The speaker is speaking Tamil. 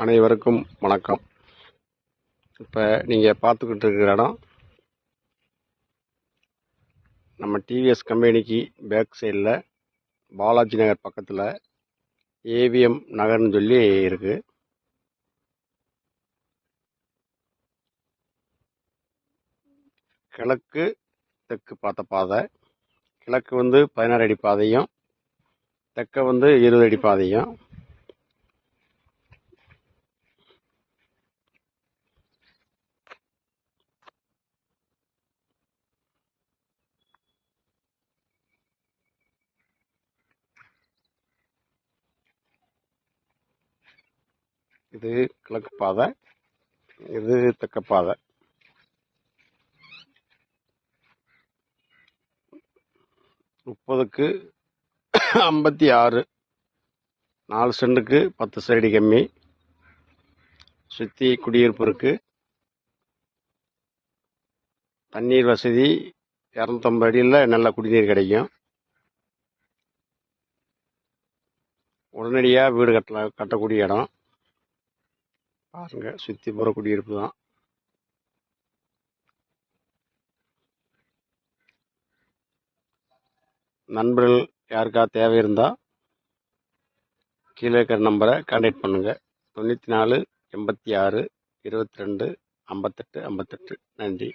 அனைவருக்கும் வணக்கம். இப்போ நீங்கள் பார்த்துக்கிட்டு இருக்கிற இடம் நம்ம டிவிஎஸ் கம்பெனிக்கு பேக் சைடில் பாலாஜி நகர் பக்கத்தில் ஏவிஎம் நகர்னு சொல்லி இருக்குது. கிழக்கு தெற்கு பார்த்த பாதை. கிழக்கு 16 அடி பாதையும், தெற்க 20 அடி பாதையும். இது கிழக்கு பாதை, இது தெற்க பாதை. முப்பதுக்கு 56, 4 சென்ட்டுக்கு 10 சதுரடி கம்மி. சுற்றி குடியிருப்பு இருக்கு. தண்ணீர் வசதி 250 அடியில் நல்ல குடிநீர் கிடைக்கும். உடனடியாக வீடு கட்டக்கூடிய இடம். பாருங்க, சுற்றி போகிற குடியிருப்பு தான். நண்பர்கள் யாருக்கா தேவை இருந்தால் கீழே இருக்கிற நம்பரை கான்டாக்ட் பண்ணுங்கள். 94 86 22 58 58. நன்றி.